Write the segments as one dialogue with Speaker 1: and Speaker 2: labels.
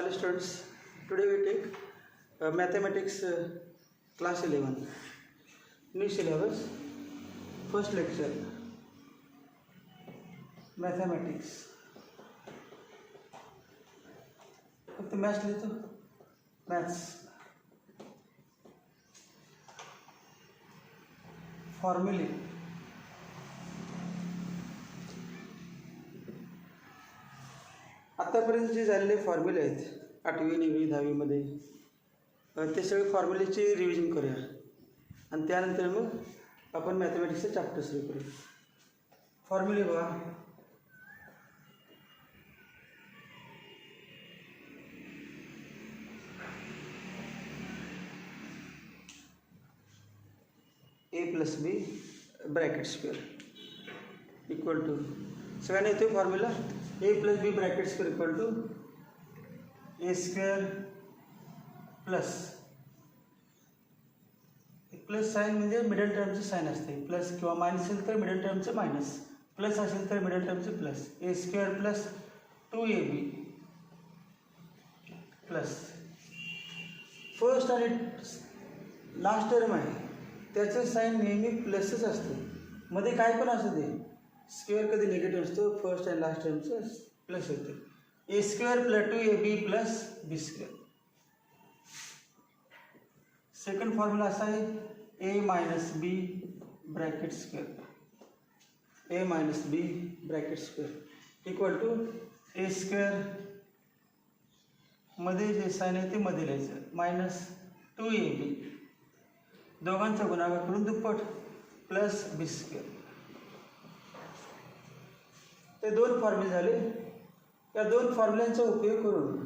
Speaker 1: Hello students, today we take mathematics class 11, new syllabus, first lecture, mathematics. फक्त maths लिहितो, maths फॉर्म्युले. आतापर्यंत जे झालेले फॉर्म्युले आहेत 8वी 9वी 10वीमध्ये ते सगळे फॉर्म्युलेची रिव्हिजन करूया आणि त्यानंतर मग आपण मॅथमॅटिक्सचे चॅप्टर सुरू करूया. फॉर्म्युले बघा, a + b bracket square equal to, सगळ्यांना येतो formula, a + b bracket square equal to a square plus plus sign म्हणजे मिडल टर्मचं साईन असते, प्लस किंवा मायनस असेल तर मिडल टर्मचं मायनस, प्लस असेल तर मिडल टर्मचं plus, a square plus 2ab plus first आणि लास्ट टर्म आहे त्याचं साईन नेहमी प्लसच असते, मध्ये काय पण असू दे, स्क्वेअर कधी निगेटिव्ह असतो, फर्स्ट आणि लास्ट टर्मचं प्लस होते. a square plus 2ab plus b square. Second formula असा आहे a - b bracket square, a - b bracket square equal to a square मध्ये जे साईन आहे ते मध्ये लिहायचं -2ab, दोघांचा गुणाकार करून दुप्पट प्लस b स्क्वेअर. ते दोन फॉर्म्युले झाले. या दोन फॉर्म्युल्यांचा उपयोग करून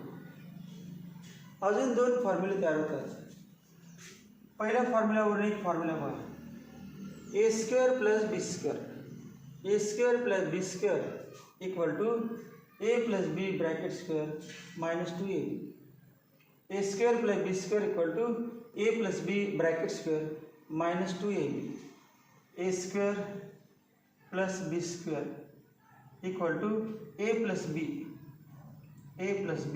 Speaker 1: अजून दोन फॉर्म्युले तयार होतात. पहिल्या फॉर्म्युल्यावरून एक फॉर्म्युला बघा, a square plus b square, a square plus b square equal to a plus b bracket square -2ab, a square plus b square equal to a plus b bracket square -2ab, a square plus b square equal to a plus b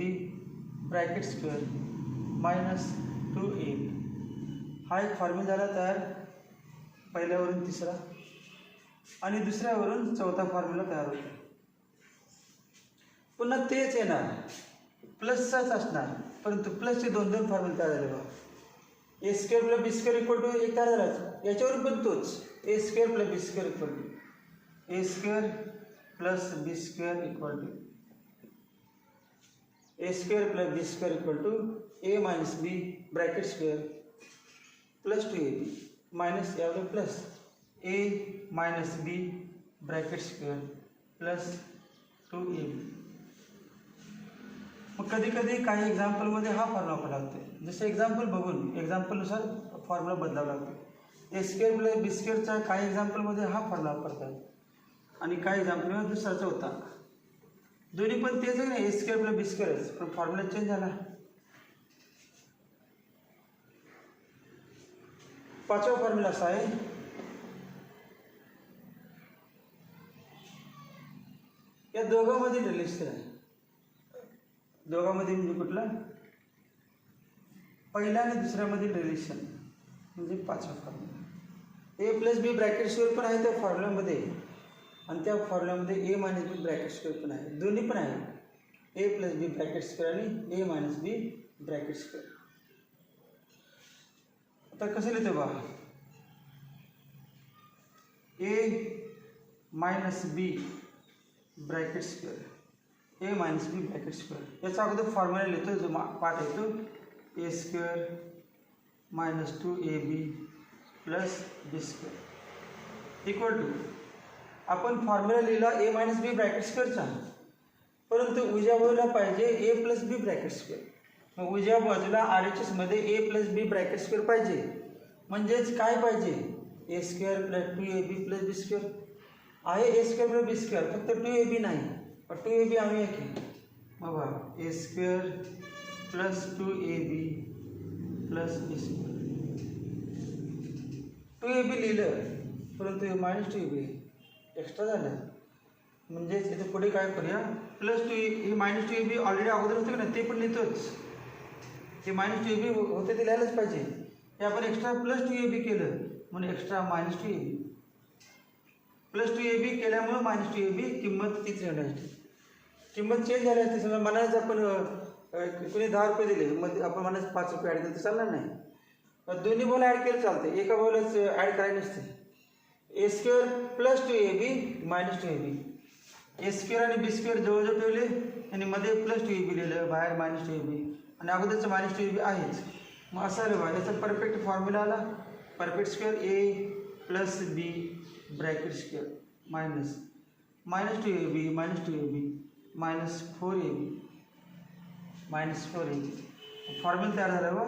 Speaker 1: bracket square -2ab. हा एक formula झाला तयार, पहिल्यावरून तिसरा आणि दुसऱ्यावरून चौथा formula तयार होतो. पुन्हा तेच येणार, प्लसचाच असणार, परंतु प्लसचे दोन दोन फॉर्म्युले तयार झाले बघा. a square plus b square equal to एक तयार झाला, याच्यावरून पण तोच a square plus b square equal to a square plus b square equal to a square plus b square equal to a - b bracket square plus 2ab minus यावेळी plus a - b bracket square plus 2ab. मग कधी कधी काही एक्झाम्पलमध्ये हा formula वापरावा लागतो, जसं example बघून एक्झाम्पलनुसार फॉर्म्युला बदलावा लागतो. ए स्क्वेअर प्लस बी स्क्वेअरचा काही एक्झाम्पलमध्ये हा फॉर्म्युला वापरतात आणि काही एक्झाम्पलमध्ये दुसराचा होता. दोन्ही पण तेच आहे ना, ए स्क्वेअर प्लस बी स्क्वेअरच, पण फॉर्म्युला चेंज झाला. पाचवा फॉर्म्युला असा आहे, या दोघांमधील रिलेशन आहे. दोघांमध्ये म्हणजे कुठला, पहिल्या आणि दुसऱ्यामधील रिलेशन म्हणजे पाचवा formula. a plus B bracket square पण आहे त्या फॉर्म्युल्यामध्ये आणि त्या फॉर्म्युल्यामध्ये a - b ब्रॅकेट स्क्वेअर पण आहे, दोन्ही पण आहे, a plus B bracket square आणि a - b ब्रॅकेट स्क्वेअर. आता कसं लिहितो बघा, a - b bracket square, a - b bracket square. याचा अगोदर फॉर्म्युला लिहितो जो पाठ येतो, a square -2ab plus b square equal to, आपण फॉर्म्युला लिहिला a - b ब्रॅकेट स्क्वेअरचा, परंतु उजव्या बाजूला पाहिजे a plus b bracket square. मग उजव्या बाजूला RHSमध्ये a plus b bracket square पाहिजे, म्हणजेच काय पाहिजे, a square plus 2ab plus b square आहे. a square plus b square, फक्त 2ab नाही, पण 2ab आणूया की. मग a square plus 2ab plus b square. 2ab लिहिलं, परंतु -2ab एक्स्ट्रा झालं, म्हणजेच इथे पुढे काय करूया, प्लस टू हे मायनस टू ए बी ऑलरेडी अगोदर होतं की नाही, ते पण लिहितोच. ते मायनस टू ए बी होते ते लिहायलाच पाहिजे. हे आपण एक्स्ट्रा प्लस टू ए बी केलं म्हणून extra minus two A B. Plus two A B केल्यामुळं मायनस टू ए बी किंमत तीच राहणार असते. किंमत चेंज झाली असते. समजा मनाच आपण कोणी 10 रुपये दिले, मग आपण मनाच 5 रुपये ॲड केले तर चालणार नाही. दोन्ही बोला ॲड केलं चालते, एका बोलाच ॲड करायला नसते. A square plus two A b minus two A b. A square आणि बी स्क्वेअर जवळजवळ ठेवले आणि मध्ये प्लस टू ए बी लिहिलं, बाहेर मायनस टू ए बी आणि अगोदरचं मायनस टू ए बी आहेच. मग असं आलं बा, याचा परफेक्ट फॉर्म्युला आला. Perfect square a plus B bracket square minus minus two A b minus two A b minus 4ab minus 4ab formula तयार झाला बा.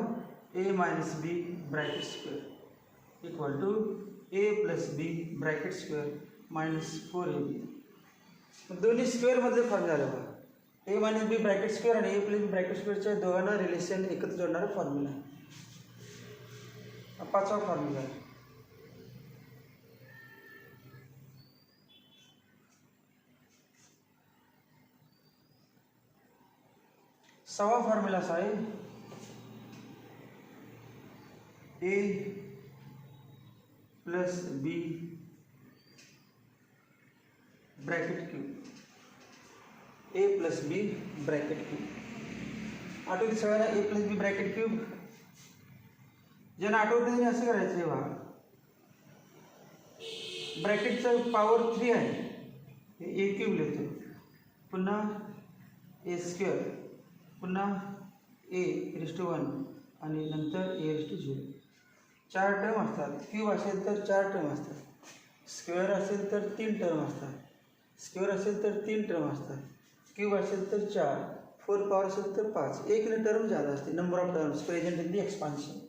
Speaker 1: A minus b bracket square equal to A plus B bracket square minus 4ab. दोन्ही स्क्वेअरमधले formula झाला बा. A minus b bracket square आणि a plus B bracket स्क्वेअरच्या दोघांना relation एकत्र जोडणारा फॉर्म्युला आहे. हा 5वा फॉर्म्युला आहे. सहावा फॉर्म्युला असा आहे, ए plus B bracket cube. A plus B bracket cube आठवते सगळ्यांना. ए प्लस बी ब्रॅकेट क्यूब ज्यांना आठवत नाही असं करायचं आहे बा. ब्रॅकेटचं पॉवर 3 आहे, हे ए क्यूब लिहितो, पुन्हा ए स्क्वेअर, पुन्हा ए रेस टू 1 आणि नंतर ए रेस टू 0. 4 टर्म असतात. क्यूब असेल तर 4 टर्म असतात. स्क्वेअर असेल तर 3 टर्म असतात. स्क्वेअर असेल तर 3 टर्म असतात. क्यूब असेल तर 4. 4 पॉवर असेल तर 5. एक टर्म जादा असते. Number of terms present in the expansion.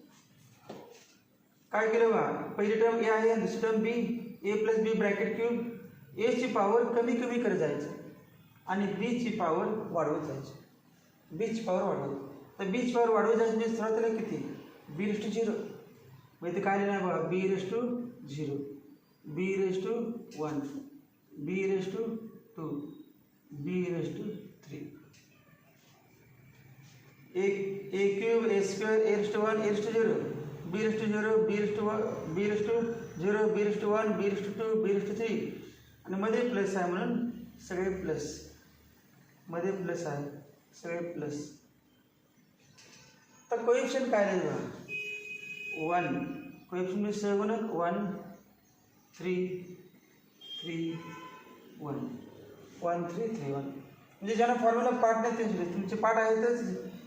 Speaker 1: काय केलं बा, पहिली टर्म ए आहे, दुसरी टर्म बी. ए प्लस बी ब्रॅकेट क्यूब. एची पॉवर कमी कमी करत जायचं आणि बीची पॉवर वाढवत जायची. बीची पॉवर वाढवत तर बीची पॉवर वाढवत जायची म्हणजे सुरुवातीला किती, बी रेस टू 0. मग इथे काय लिहिणार बघा, b raise to 0, b raise to 1, b raise to 2, b raise to 3. A cube a square a raise to 1 a raise to 0, b raise to 0 b raise to 1 b raise to 0 b raise to 1 b raise to 2 b raise to 3 आणि मध्ये plus आहे म्हणून सगळे plus. मध्ये plus आहे सगळे plus. तर coefficient काय लिहिलं बघा, 1. कोएफिशियंट म्हणजे सहगुणक 1 3 3 1 1 3 3 1. म्हणजे ज्यांना फॉर्म्युला पाठ नाही ते तुमचे पाठ आहेतच.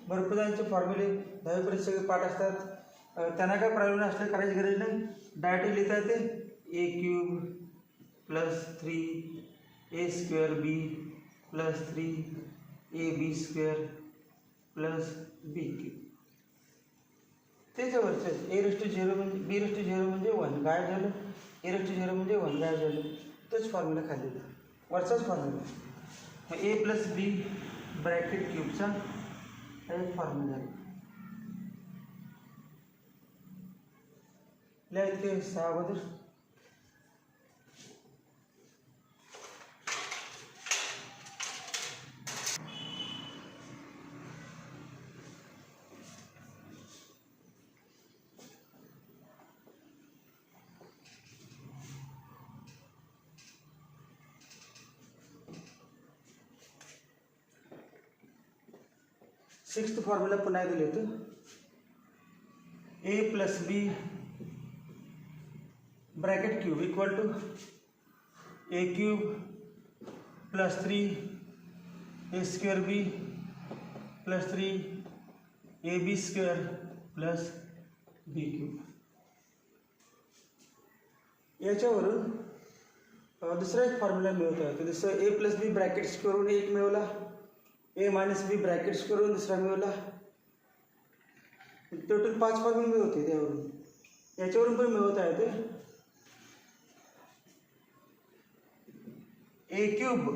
Speaker 1: भरपूर जणांचे फॉर्म्युले 10वीपर्यंत सगळे पाठ असतात. त्यांना काय प्रॉब्लेम असले करायची गरज नाही, डायरेक्ट लिहिता येते. A cube plus 3 a square b plus 3 a b square plus B cube. त्याच्यावरचं ए रेस टू 0 म्हणजे बी रेस टू 0 म्हणजे 1 गायब झालं, ए रेस टू 0 म्हणजे 1 गायब झालं. तोच फॉर्म्युला खाली वरचाच फॉर्म्युला. मग ए प्लस बी ब्रॅकेट क्यूबचा एक फॉर्म्युला आहे. लिहायचं ते 6 अगोदर. सिक्स्थ फॉर्म्युला पुन्हा दिले होते. A plus B bracket cube equal to a cube plus 3 a square b plus 3 a b square plus B cube. याच्यावरून दुसरा एक फॉर्म्युला मिळवता येतो. जसं ए प्लस बी ब्रॅकेट्स करून एक मिळवला, ए मायनस बी ब्रॅकेट्स करून दुसरा मिळवला. टोटल 5 फॉर्म्युले मिळवते त्यावरून. याच्यावरून पण मिळवता येते. A cube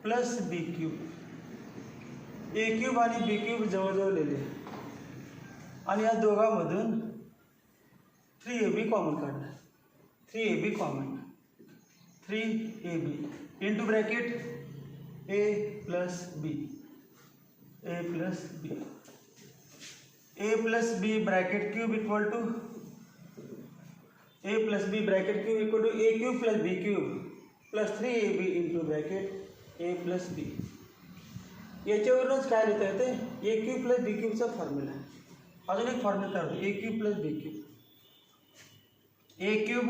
Speaker 1: plus B cube. A cube आणि बी क्यूब जवळजवळ लिहिले आणि या दोघांमधून 3ab कॉमन काढणार. 3ab common 3ab into bracket a plus b a plus b bracket cube equal to a plus b bracket cube equal to a cube plus b cube plus 3ab into bracket a plus b. याच्यावरूनच काय लिहिता येते a cube plus b क्यूबचा formula. अजून एक formula काय होतो a cube plus b cube a cube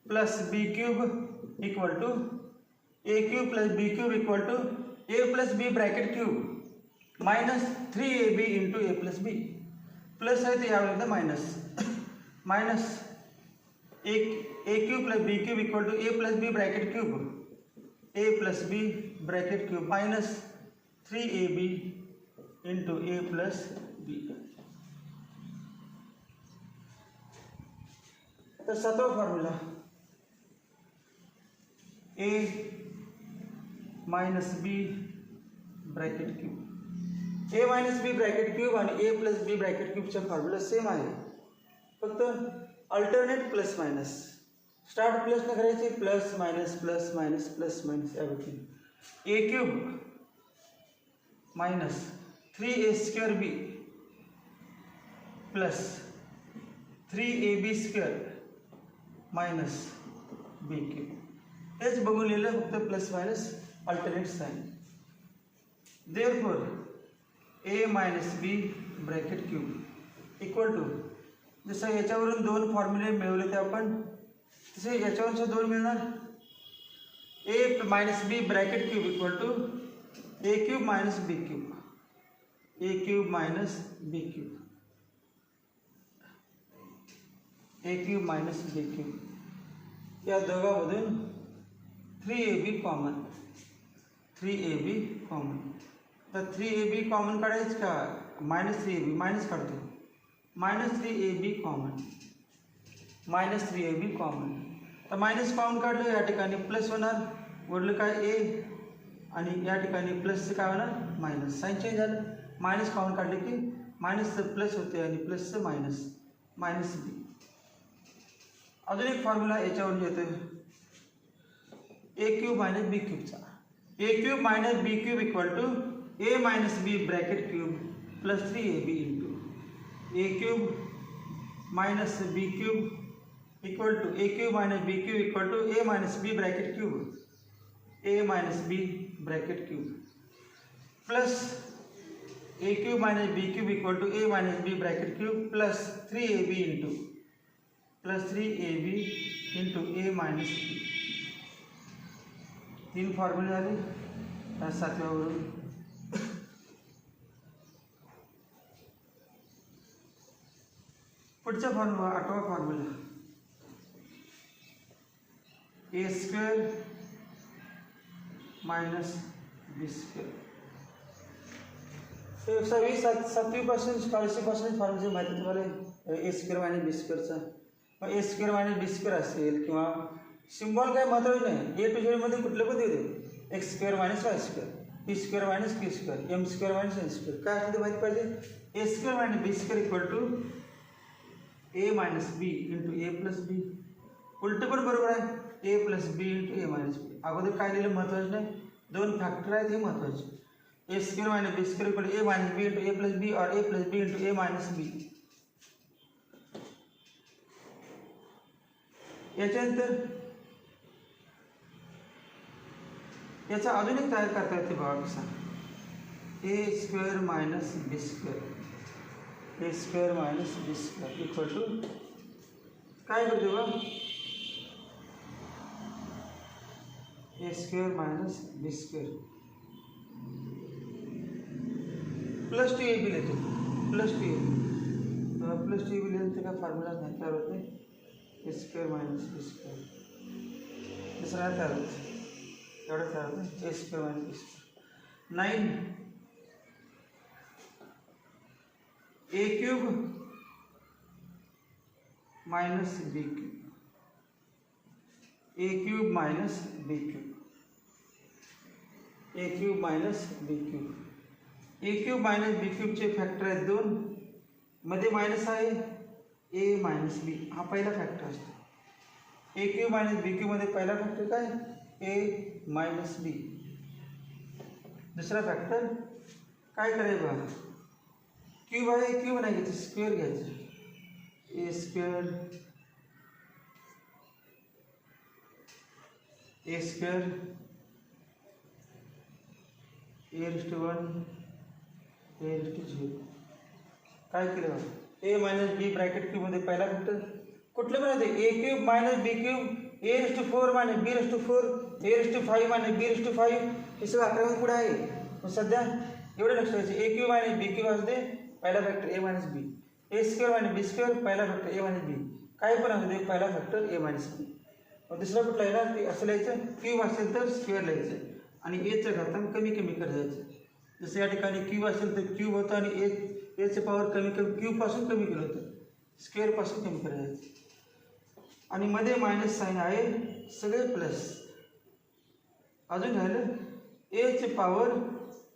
Speaker 1: plus b cube equal to a cube plus b cube equal to a plus b bracket cube minus 3ab into a plus b. Plus आहे ते यावेळेला minus minus a cube plus b cube equal to a plus b bracket cube a plus b bracket cube minus 3ab into a plus b. तर सातवा formula a minus b bracket cube a minus b bracket cube आणि a plus b bracket क्यूबचा formula same आहे, फक्त alternate plus minus. Start plus न करायचे plus minus यापैकी a cube minus 3a² b plus 3ab² minus b cube. हेच बघून लिहिलं फक्त plus minus alternate sign. Therefore a minus b bracket cube equal to जसं याच्यावरून दोन फॉर्म्युले मिळवले ते आपण तसे याच्यावरून दोन मिळणार. a minus b bracket cube equal to a cube minus b cube a cube minus b cube a cube minus b cube. या दोघांमधून 3ab कॉमन तर 3ab कॉमन काढायचं का मायनस 3ab मायनस काढतो मायनस 3ab कॉमन तर minus common काढलं या ठिकाणी प्लस होणार वरलं काय a आणि या ठिकाणी प्लसचं काय होणार मायनस. साइन चेंज झालं मायनस कॉमन काढले की मायनसचं प्लस होते आणि प्लसचं मायनस b. अजून एक फॉर्म्युला याच्यावरून येतो a क्यूब मायनस b क्यूबचा a cube minus b cube equal to a minus b bracket cube plus 3ab into a cube minus b cube equal to a cube minus b cube equal to a minus b bracket cube plus a cube minus b cube equal to a minus b bracket cube plus 3ab into a minus b. तीन फॉर्म्युले झाले त्या सातव्यावरून. पुढचा formula आठवा formula a² minus b². सातवीपासून स्कॉलरशिपपासून फॉर्म्युले माहिती तुम्हाला a² minus b²चा. मग a² minus b² असेल किंवा सिम्बॉल काय महत्त्वाचं नाही a to z मध्ये कुठलं पण देऊ दे x² minus y² p² minus q² m² minus n² काय असेल ते माहिती पाहिजे. a² minus b² equal to a minus b into a plus b. उलट पण बरोबर आहे a plus b into a minus b. अगोदर काय लिहिलं महत्त्वाचं नाही दोन फॅक्टर आहेत हे महत्त्वाचे. a² minus b² equal to a minus b into a plus b और a plus b into a minus b. याच्यानंतर याचा अजून एक तयार करता येते बघा कसा a² minus b² equal to काय करतो बघा a² minus b² plus 2ab लिहितो प्लस 2ab लिहिलं काय फॉर्म्युला नाही तयार होते a² मायनस b². दुसरा तयार होते एवढं तयार होतं a² minus b². 9 a cube minus b cube a cube minus b cube a cube minus b cube. a cube minus b क्यूबचे फॅक्टर आहेत दोन मध्ये मायनस आहे a मायनस b हा पहिला फॅक्टर असतो. ए क्यूब मायनस बी क्यूब मध्ये पहिला फॅक्टर काय ए मायनस बी. दुसरा फॅक्टर काय करायचं बघा, क्यूब आहे क्यूब नाही घ्यायचं स्क्वेअर घ्यायचं. A square a square a rest to 1 a rest to 0. काय केलं बघा, a minus b bracket cube मध्ये पहिला फॅक्टर कुठलं पण होते a cube minus b cube a rest to 4 minus b rest to 4 a rest to 5 minus b rest to 5. हे सगळं 11 पुढे आहे. मग सध्या एवढं लक्ष द्यायचं, ए क्यूब मायनस बी क्यूब असते पहिला factor A minus B, a square minus B square पहिला फॅक्टर ए मायनस बी, काय पण असू दे पहिला फॅक्टर ए मायनस बी. मग दुसरा कुठला आहे ना ते असं लिहायचं, क्यूब असेल तर स्क्वेअर लिहायचं आणि एचं घातांक कमी कमी करायचं. जसं या ठिकाणी क्यूब असेल तर क्यूब होतं आणि एचं पॉवर कमी कमी क्यूबपासून कमी केलं होतं, स्क्वेअरपासून कमी करायचं. आणि मध्ये मायनस साईन आहे सगळे प्लस. अजून राहिलं एचे पॉवर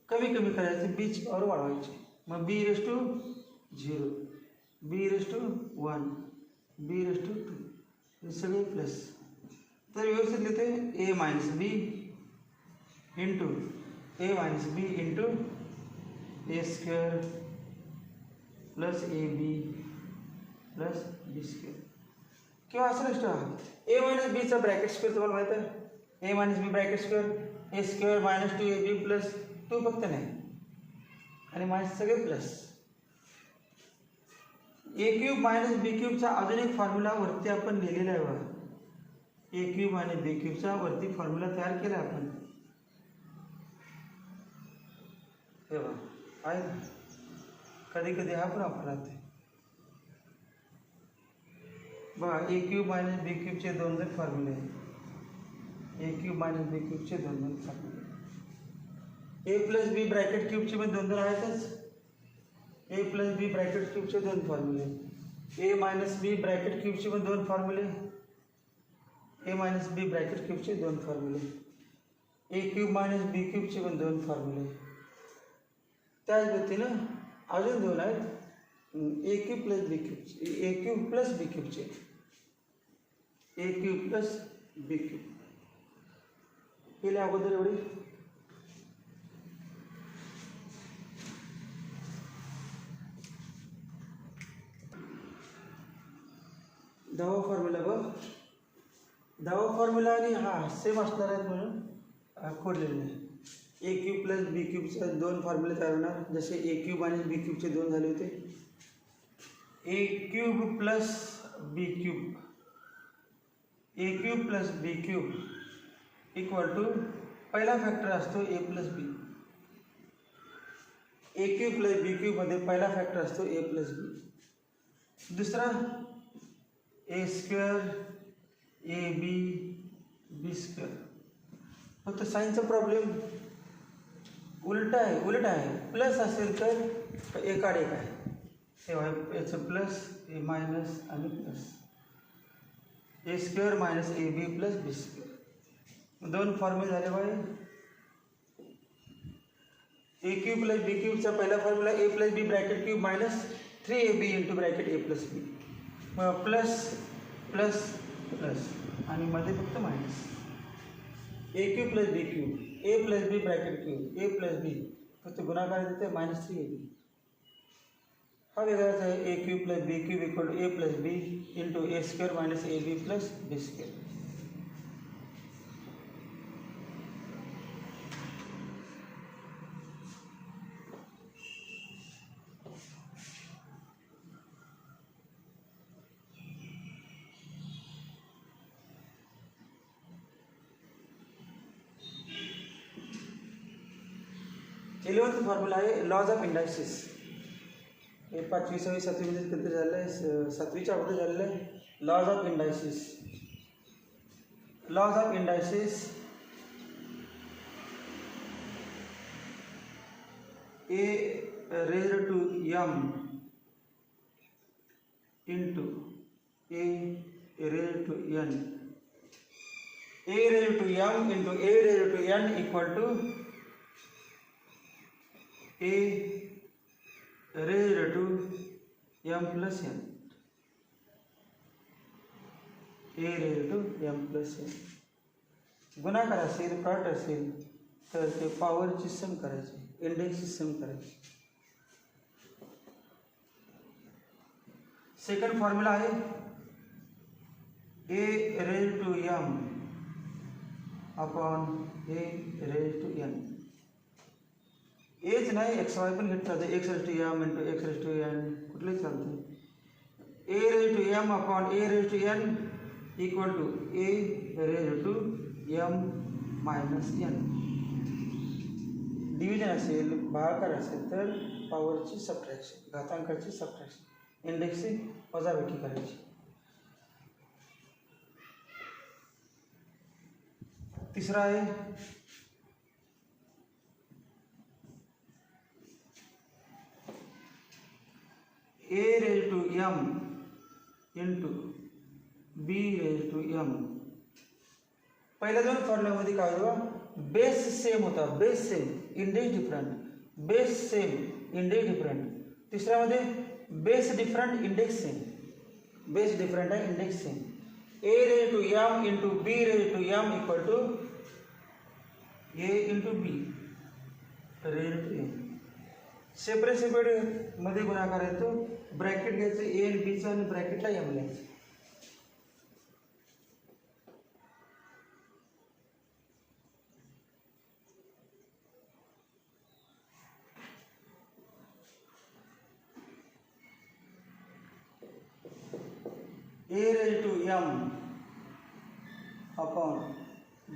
Speaker 1: कमी कमी करायचे, बीची पॉवर वाढवायची. मग b raise to 0 b raise to 1 b raise to 2 हे सगळे प्लस. तर व्यवस्थित लिहिते a minus b into a minus b into A square plus a B plus B square. किंवा असं नसतं ए मायनस बीचा ब्रॅकेट स्क्वेअर तुम्हाला माहीत आहे, a minus b bracket square a square minus 2ab plus 2 फक्त नाही आणि मायनस सगळे प्लस. ए क्यूब मायनस बी क्यूबचा अजून एक फॉर्म्युला वरती आपण लिहिलेला आहे बघा. ए क्यूब आणि बी क्यूबचा वरती फॉर्म्युला तयार केला आपण, हे बघा आहे. कधी कधी हा पण वापरला बघा. ए क्यूब मायनस बी क्यूबचे दोन फॉर्म्युले आहेत. ए क्यूब मायनस बी क्यूबचे दोन फॉर्म्युले. ए प्लस बी ब्रॅकेट क्यूबचे पण दोन आहेतच. ए प्लस बी ब्रॅकेट क्यूबचे दोन फॉर्म्युले, ए मायनस बी ब्रॅकेट क्यूबचे पण दोन फॉर्म्युले, ए मायनस बी ब्रॅकेट क्यूबचे दोन फॉर्म्युले, ए क्यूब मायनस बी क्यूबचे पण दोन फॉर्म्युले. त्याच पद्धतीनं अजून दोन आहेत ए क्यूब प्लस बी क्यूबचे, ए क्यूब प्लस बी क्यूबचे, ए क्यूब प्लस बी क्यूब. केले अगोदर एवढी. दहावा फॉर्म्युला बघ, दहावा फॉर्म्युला आणि हा सेम असणार आहेत म्हणून खोडलेले नाही. ए क्यूब प्लस बी क्यूबचे दोन फॉर्म्युले तयार होणार. जसे ए क्यूब आणि बी क्यूबचे दोन झाले होते. A cube plus B cube, a cube plus B cube equal to पहिला फॅक्टर असतो a plus b. A cube plus b क्यूबमध्ये पहिला फॅक्टर असतो ए प्लस बी. दुसरा ए square A B B square. फक्त साईनचा प्रॉब्लेम उलट आहे. प्लस असेल तर एकाड एक आहे, तेव्हा याचं प्लस ए मायनस आणि plus a square minus A B plus B square. दोन फॉर्म्युले झाले बाय. ए क्यूब प्लस बी क्यूबचा पहिला formula a plus B bracket cube minus 3ab into bracket a plus b. मग प्लस प्लस प्लस आणि मध्ये फक्त minus. A cube plus B cube a plus B bracket cube a plus b फक्त गुणाकार देते minus 3ab. हा वेगळाच आहे. ए cube plus B cube equal to A plus B into A square minus A B plus B square. Eleventh formula आहे laws of indices. हे 5वी 6वी 7वी मध्ये कधी झालेलं आहे, 7वीच्या अगोदर झालेलं आहे. Laws of indices. Laws of indices a raised to M into a raised to n, a raised to M into a raised to n equal to a raised to m plus n. A raise to m plus n. गुणाकार असेल product असेल तर ते पॉवरची सम करायची, इंडेक्सची सम करायची. Second formula आहे a raise to m upon a raise to n. H नाही एक्स वाय पण घेतलं तर x raise to M into x raise to n कुठलंही चालतं. A raise to m upon a raise to n equal to a raise to m minus n. Division असेल भागाकार असेल तर पॉवरची सबट्रॅक्शन, घातांकाची सबट्रॅक्शन, इंडेक्सची वजाबाकी करायची. तिसरा आहे a raise to M into b raise to m. पहिल्या दोन फॉर्म्युल्यामध्ये काय होतं, बेस सेम होता, base same index different, base same index different. तिसऱ्यामध्ये base different index same, base different आहे index same. A raise to M into b raise to M equal to a into b raise to m. Separate separate मध्ये गुणाकार येतो, bracket घ्यायचं a आणि बीचं आणि ब्रॅकेटला एम लिहायचं. A raised to m upon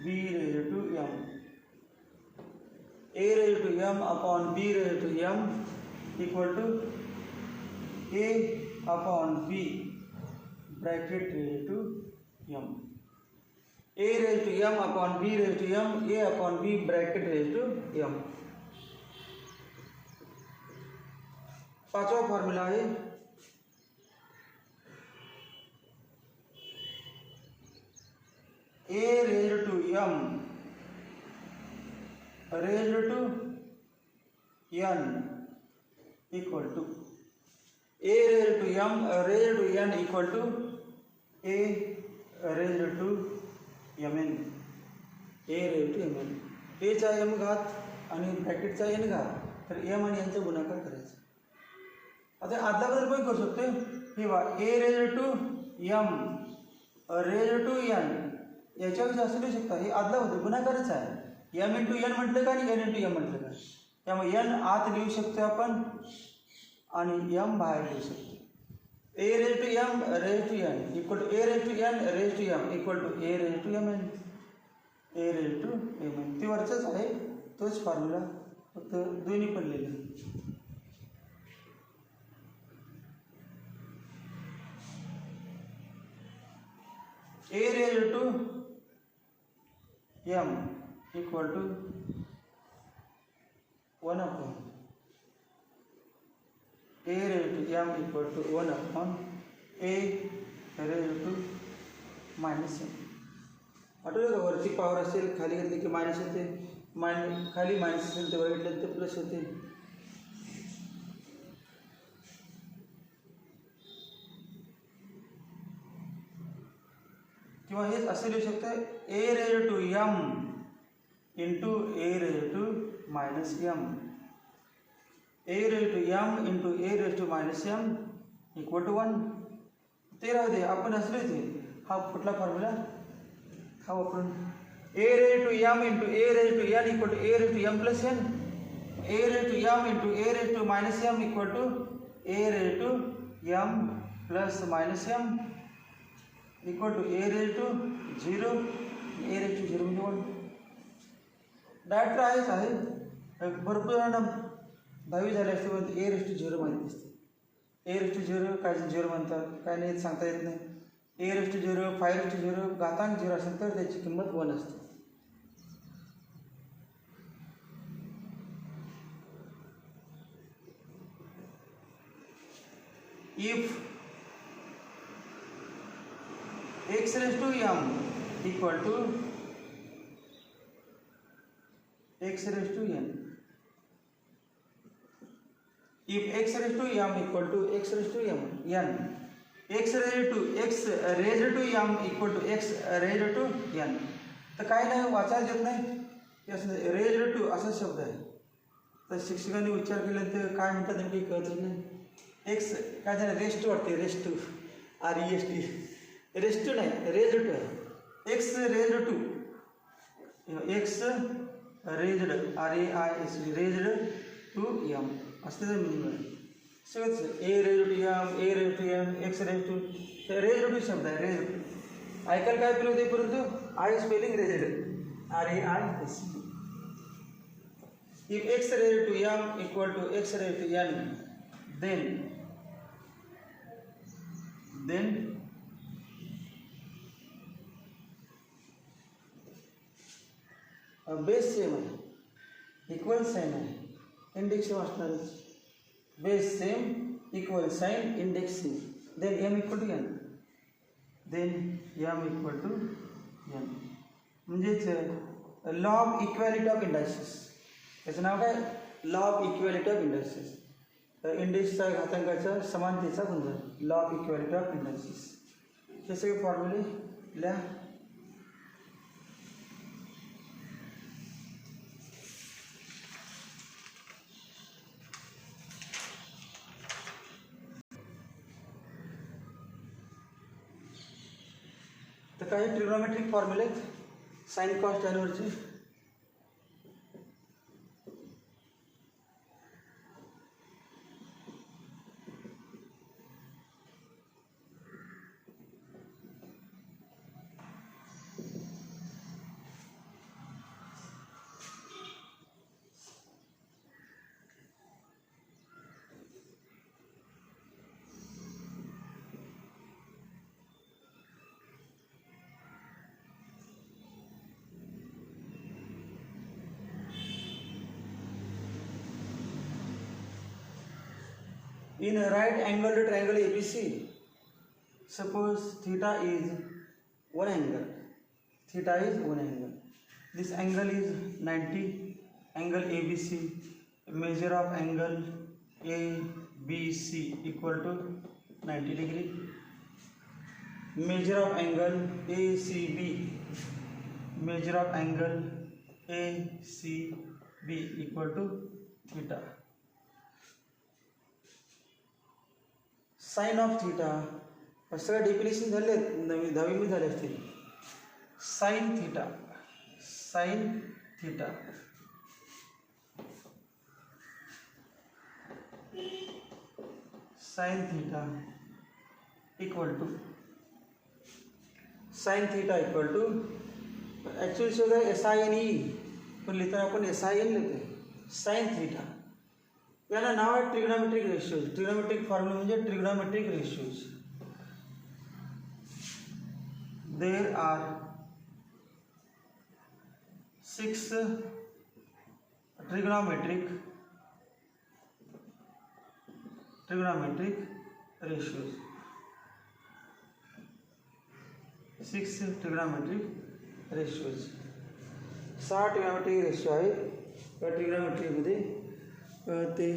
Speaker 1: b raised to m. A raised to m upon b raised to m equal to a upon b bracket raised to m. A raised to m upon b raised to m, a upon b bracket raised to m. पांचवा formula है a raised to m raised to n equal to a raised to m raised to n equal to a raised to mn. a raised to mn. a चा m घात आणि ब्रॅकेटचा n घात, तर m आणि n चा गुणाकार करायचा. आता आदला बदल पण करू शकतो. हे बघा a raised to m raised to n याच्याविषयी असं लिहू शकता. हे आदला बदल गुणाकारच आहे. m इंटू n म्हटलं का आणि n इंटू m म्हटलं का. त्यामुळे n आत लिहू शकतो आपण आणि m बाहेर लिहू शकतो. a raised to m raised to n equal to a raised to n raised to m equal to a raised to mn. a raised to mn ती वरचंच आहे, तोच फॉर्म्युला, फक्त दोन्ही पण लिहिले. a raised to m equal to 1 upon a raised to m equal to 1 upon a raised to minus m. आठवलं का वरती पॉवर असेल खाली घेतली की मायनस येते, खाली मायनस असेल तेव्हा घेतलं तर प्लस होते. किंवा हेच असं लिहू शकतं a raised to m into a raised to minus m. a raised to m into a raised to minus m equal to 1. ते राहू दे, आपण असं लिहिते. हा कुठला फॉर्म्युला हा वापरून a raised to m into a raised to n equal to a raised to m plus n. a raised to m into a raised to minus m equal to a raised to m plus minus m equal to a raised to 0, a raised to 0 म्हणजे 1. Direct आहेच आहे. भरपूर जणांना 10वी झाले असते पण a raised to 0 माहिती असते. a raised to 0 काय 0 म्हणतात, काय नाही सांगता येत नाही. a raised to 0, 5 raised to 0 घातांक 0 असेल तर त्याची किंमत 1 असते. If x raised to m equal to x raised to n. If x raised to m equal to x raised to m n X raise to M equal to X raise to N. तर काय नाही वाचायला येत नाही असं raise to असा शब्द आहे. तर शिक्षकांनी उच्चार केला तर काय म्हणतात नेमकी कळतच नाही. एक्स काय झालं रेस्ट वाटते रेस्ट REST रेस्ट नाही रेज टू आहे. X raise to x raised RAISD raised to m असं त्याचं मिनिंग आहे. सगळंच a raise to m a raise to m x raise to raise to शब्द आहे रेज टू. ऐकायला काय केलं होते परंतु I spelling raised RAISD. If x raised to m equal to x raised to n, then base same आहे equal sign आहे index same असणारच. Base same equal sign index same then m equal to n equal to n म्हणजेच law of equality of indices. त्याचं नाव काय law of equality of indices. इंडेक्सचा घातांकाचा समानतेचा गुणधर्म law of equality of indices. हे सगळे फॉर्म्युले लिहा. तर काही ट्रिग्नोमेट्रिक फॉर्म्युले आहेत साइन कॉस टॅन वरचे. In a right angled triangle ABC, suppose theta is one angle. Theta is one angle. This angle is 90. Angle ABC. Measure of angle ABC equal to 90 degree. Measure of angle ACB. Measure of angle ACB equal to theta. Sine of theta सगळं definition झाले आहेत 10वी झाले असतील. Sine theta sine theta sine theta equal to sine theta equal to actually सगळं SINE पण लिहिताना आपण SIN लिहितो साइन थीटा. याला नाव आहे ट्रिग्नोमेट्रिक रेशियोज. ट्रिग्नोमेट्रिक फॉर्म्युला म्हणजे trigonometric ratios. There are 6 trigonometric ratios. 6 trigonometric ratios. 6 trigonometric ratio आहेत ट्रिग्नोमेट्रीमध्ये. ते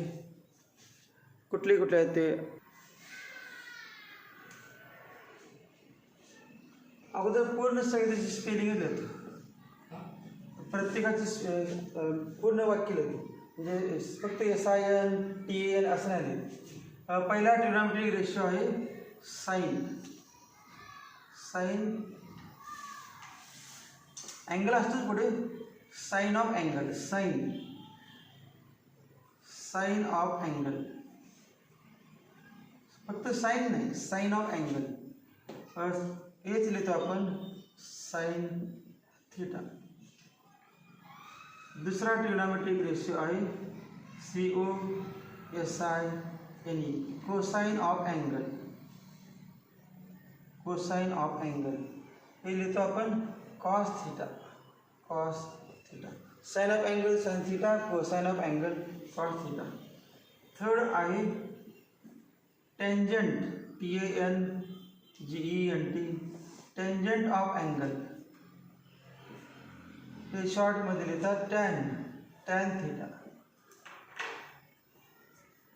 Speaker 1: कुठले आहेत ते अगोदर पूर्ण सगळे त्याची स्पेलिंग लिहितो. प्रत्येकाची पूर्ण वाक्य लिहितो म्हणजे फक्त SIN TAN असं नाही लिहित. पहिला ट्रिग्नोमेट्रिक रेशियो आहे साइन. साइन अँगल असतोच पुढे sine of angle. Sine of angle फक्त साइन नाही साइन ऑफ अँगल हेच लिहितो आपण साइन थीटा. दुसरा ट्रिग्नोमेट्रिक रेशियो आहे COSINE cosine of angle. Cosine of angle हे लिहितो आपण cos theta. Sine of angle sine theta cosine of angle cos theta. Third आहे tangent TANGENT tangent of angle हे शॉर्टमध्ये लिहितात टॅन थीटा.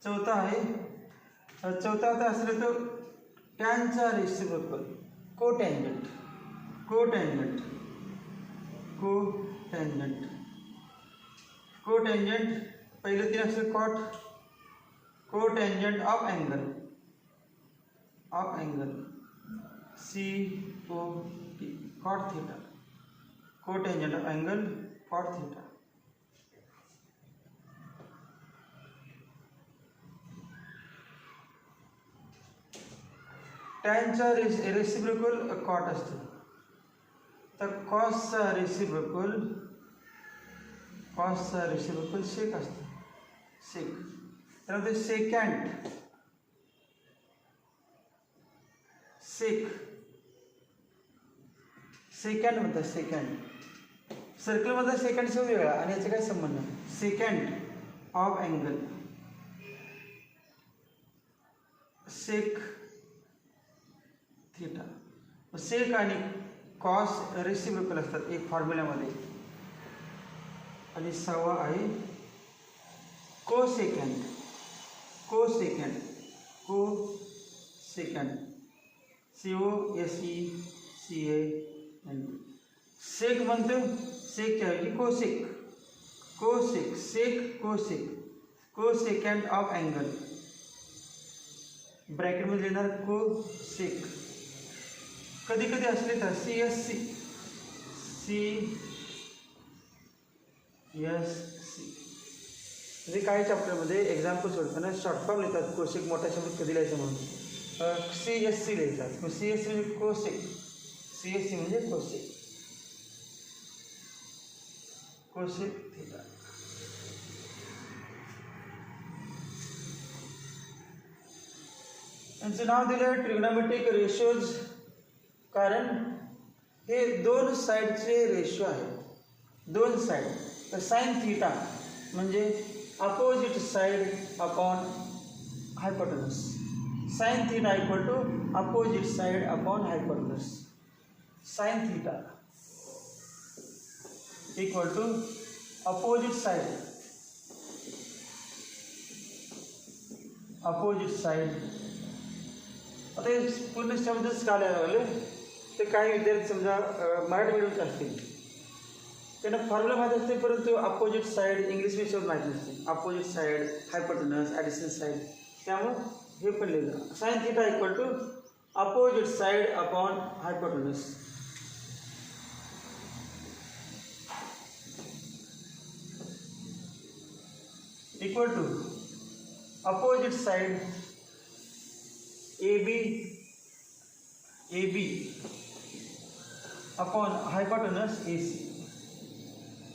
Speaker 1: चौथा आता असं लिहितो टॅनचा reciprocal cotangent, cotangent, cotangent, cotangent पहिले तीन अक्षर cot, cotangent of angle, of angle c o t, cot theta, cotangent of angle cot theta. टॅनचा रेसिप्रोकल कॉट असतो, तर कॉसचा रेसिप्रोकल, कॉसचा रेसिप्रोकल सेक असतो, सेक. त्यानंतर सेकँड, सेक, सेकंड म्हणतात, सेकंड. सर्कलमधला सेकंड वेगळा आणि याचा काय संबंध नाही. Secant of angle, sec theta. Sec आणि कॉस रेसिप्रोकल असतात एक फॉर्म्युल्यामध्ये. आणि सहावा आहे cosecant, cosecant, cosecant COSECAND. Sec म्हणतो, सेकच्या ऐवजी cosec, cosec, sec cosec, cosecant of angle ब्रॅकेटमध्ये येणार कोसेक. कधी कधी असले तर CSC, CSC. म्हणजे काही चॅप्टरमध्ये एक्झाम्पल सोडताना शॉर्ट फॉर्म लिहितात, कोसेक मोठ्या शब्दात कधी लिहायचं म्हणून CSC लिहितात. CSC म्हणजे कोसेक, CSC म्हणजे कोसेक, कोसेक थीटा. यांचं नाव दिलं ट्रिग्नोमेट्रिक रेशोज, कारण हे दोन साईडचे रेशो आहेत, दोन साईड. तर साइन थीटा म्हणजे opposite side upon hypotenuse, sine theta equal to opposite side upon hypotenuse. Sine theta equal to opposite side, opposite side. आता हे पूर्ण शब्दच का लिहायला लागले, ते काही विद्यार्थी समजा मराठी मीडियमचे असतील त्यांना फॉर्म्युला माहीत असते, परंतु अपोजिट साइड इंग्लिश शब्द माहीत नसते. Opposite side, hypotenuse, additional side, त्यामुळं हे पण लिहिलं. Sine theta equal to opposite side upon hypotenuse. Equal to opposite side AB upon hypotenuse AC.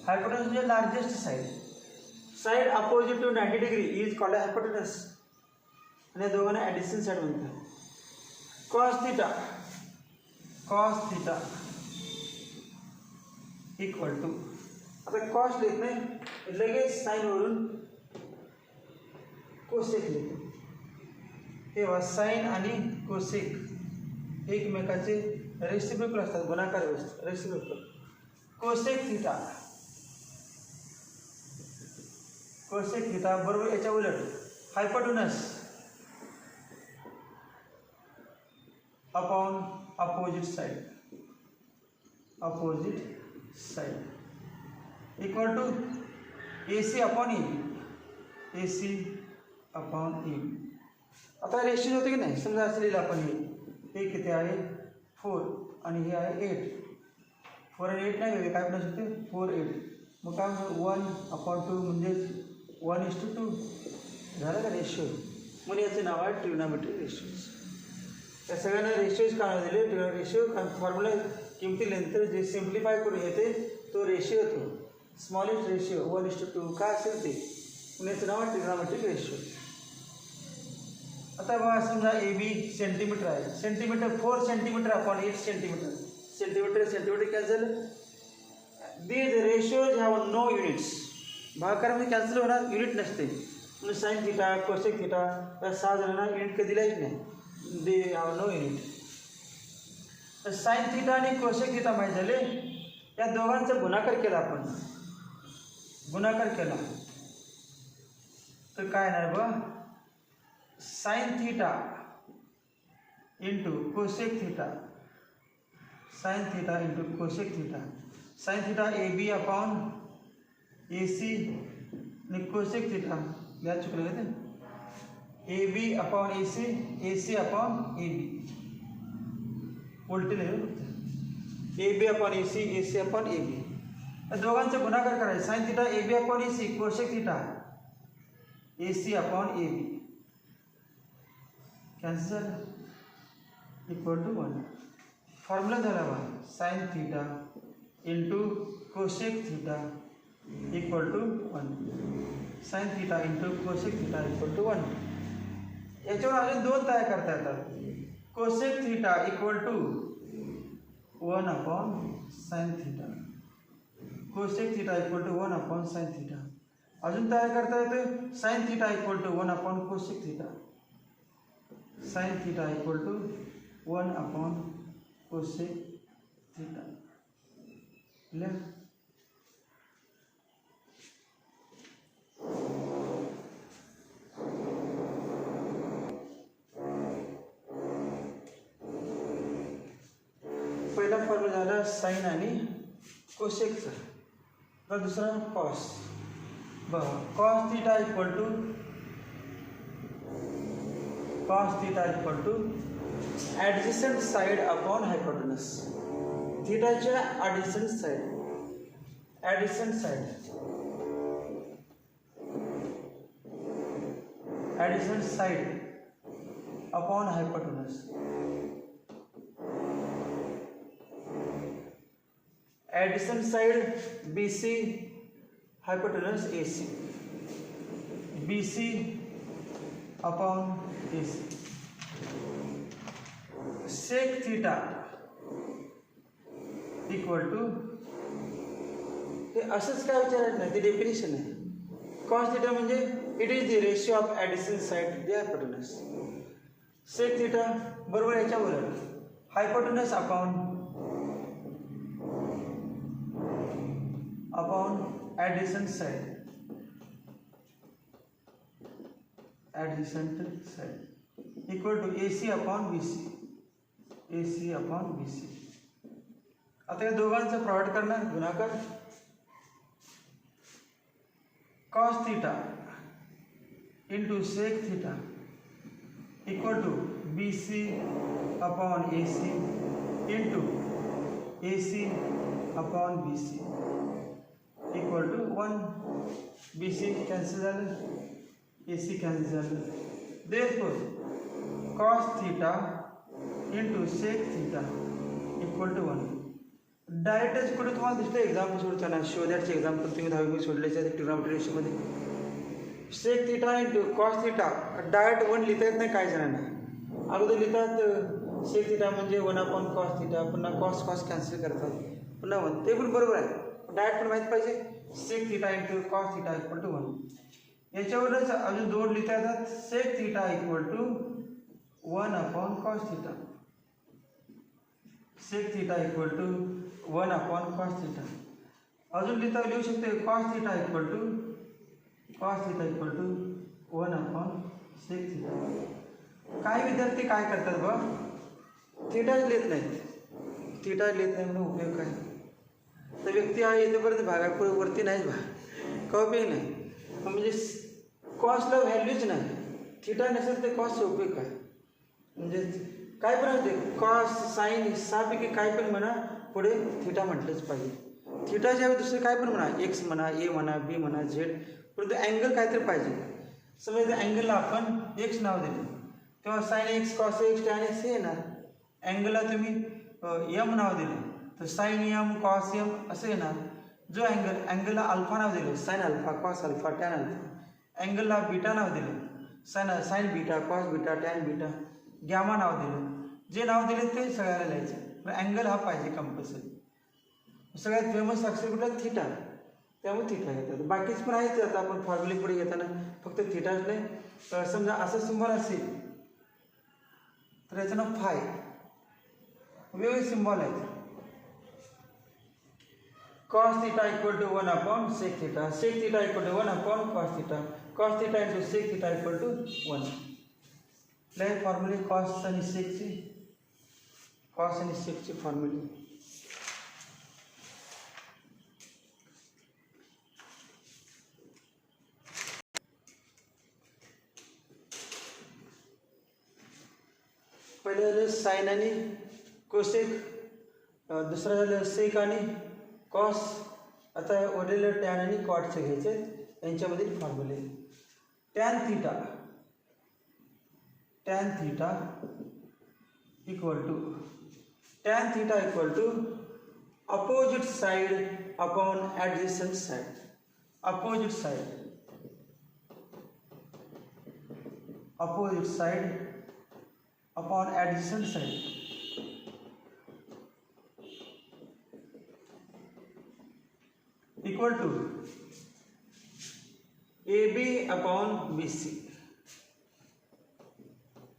Speaker 1: Hypotenuse म्हणजे largest side, side opposite to 90 degree is called hypotenuse. आणि या दोघांना additional side म्हणतात. Cos theta, cos theta equal to, आता cos लिहित नाही लगेच साईनवरून cosec लिहितो. तेव्हा साइन आणि कोसेक एकमेकाचे रेसिप्रोकल असतात, गुणाकार reciprocal. Cosec theta, cosec theta बरोबर याच्या उलट hypotenuse upon opposite side, opposite side equal to AC upon E, AC upon E. आता रेशो होते की नाही, समजा असं लिहिलं आपण, हे किती आहे 4 आणि हे आहे 8. 4 आणि 8 नाही वेगळे, काय पण शकते 4 8. मग काय म्हणजे 1/2 म्हणजेच 1:2 झालं का रेशो. म्हणून याचं नाव आहे ट्रिग्नोमेट्रिक रेशोज. या सगळ्यांना रेशोज का दिले, ट्रिग्नोमेट्रिक रेशो, कारण फॉर्म्युला किमती नंतर जे सिम्प्लिफाय करून येते तो रेशिओ होतो, स्मॉलेस्ट रेशिओ 1:2 काय असेल ते, म्हणून याचं नाव आहे ट्रिग्नोमेट्रिक रेशो. आता बघा समजा AB सेंटीमीटर आहे, centimetre 4 centimetre upon 8 centimetre, centimetre centimetre cancel. These ratios have no units, भागाकारामध्ये कॅन्सल होणार, युनिट नसते. म्हणून साइन थीटा, कोसेक थीटा या 6 जणांना युनिट कधी दिलाच नाही, दे हॅव नो युनिट. तर साइन थीटा आणि कोसेक थीटा माहीत झाले, या दोघांचा गुणाकार केला आपण, गुणाकार केला तर काय नाही बघा, sine theta into cosec theta sine theta into cosec theta sine theta A B upon A C आणि कोसेक थीटा या चुकलं का ते A B upon A C upon A B उलटे लिहिलं A B upon A C upon A B दोघांचा गुणाकार करायचा sine theta A B upon A C cosec theta A C upon A B cancel equal to 1 formula झाला बा sign theta into cosec theta equal to 1 sine theta into cosec theta equal to 1 याच्यावर अजून दोन तयार करता येतात cosec theta equal to 1 upon sine theta cosec theta equal to 1 upon sine theta अजून तयार करता येते sine theta equal to 1 upon cosec theta sine theta equal to 1 upon cosec theta लिहा पहिला फॉर्म्युला झाला साइन आणि कोसेकचा तर दुसरा कॉस बघा cos theta equal to adjacent side upon hypotenuse थीटाच्या adjacent side upon hypotenuse addition side BC hypotenuse AC BC upon AC sec theta equal to हे असंच काय विचारायचं नाही ते डेफिनेशन आहे कॉस थीटा म्हणजे it is the ratio of addition side to the hypotenuse sec theta बरोबर याच्यावर hypotenuse upon adjacent side equal to AC upon BC आता या दोघांचं प्रोवाइड करणार गुणाकार cos theta into sec theta equal to BC upon AC into AC upon BC equal to 1 BC cancel झालं AC cancel झालं therefore cos theta into sec theta equal to 1 डायरेक्टच कुठे तुम्हाला दिसतं एक्झाम्पल सोडताना शो दॅटचे एक्झाम्पल तुम्ही 10वी सोडल्याच्या ट्रिग्नोमेट्री रेशोमध्ये sec theta into cos theta direct 1 लिहिता येत नाही काही जणांना अगोदर लिहितात सेक थीटा म्हणजे 1 अपॉन कॉस थीटा पुन्हा कॉस कॅन्सल करतात पुन्हा 1 ते पण बरोबर आहे डायरेक्ट पण माहीत पाहिजे sec theta into cos theta equal to 1 याच्यावरच अजून दोन लिहिता येतात sec theta equal to 1 upon cos theta sec theta equal to 1 upon cos theta अजून लिहू शकते cos theta equal to 1 upon sec theta काही विद्यार्थी काय करतात बघ थीटा लिहित नाहीत म्हणून उपयोग काय तर व्यक्ती हा येतेपर्यंत भागापुढे वरती नाहीच का उपयोग नाही म्हणजे कॉसला व्हॅल्यूच नाही थीटा नसेल तर कॉसचा उपयोग काय म्हणजे काय पण होते कॉस साईन सापैकी काय पण म्हणा पुढे थीटा म्हटलंच पाहिजे थीटाच्या दुसरं काय पण म्हणा एक्स म्हणा ए म्हणा बी म्हणा झेड परंतु अँगल काहीतरी पाहिजे समजा अँगलला आपण एक्स नाव दिलं तेव्हा sine x cos x tan x हे येणार अँगलला तुम्ही एम नाव दिलं तर साईन एम कॉस एम असं येणार जो अँगलला अल्फा नाव दिलं sine alpha cos alpha tan alpha अँगलला बीटा नाव दिलं sine beta cos beta tan beta gamma नाव दिलं जे नाव दिले ते सगळ्याला लिहायचं पण अँगल हा पाहिजे कंपल्सरी सगळ्यात फेमस अक्षर कुठला थीटा त्यामुळे थीटा घेतात बाकीच पण आहेत आता आपण फॉर्म्युले पुढे घेताना फक्त थीटाच नाही समजा असं सिम्बॉल असेल तर याचं नाव फाय वेगवेगळे सिम्बॉल आहेत cos theta equal to 1 upon sec theta equal to 1 upon cos theta into sec theta equal to 1 लय फॉर्म्युले कॉस आणि सेकचे फॉर्म्युले. पहिलं झालं साइन आणि कोसेक, दुसरं झालं सेक आणि कॉस. आता वरलेलं टॅन आणि कॉटचे घ्यायचे, यांच्यामधील फॉर्म्युले. Tan theta equal to opposite side upon adjacent side. Opposite side upon adjacent side equal to AB upon BC.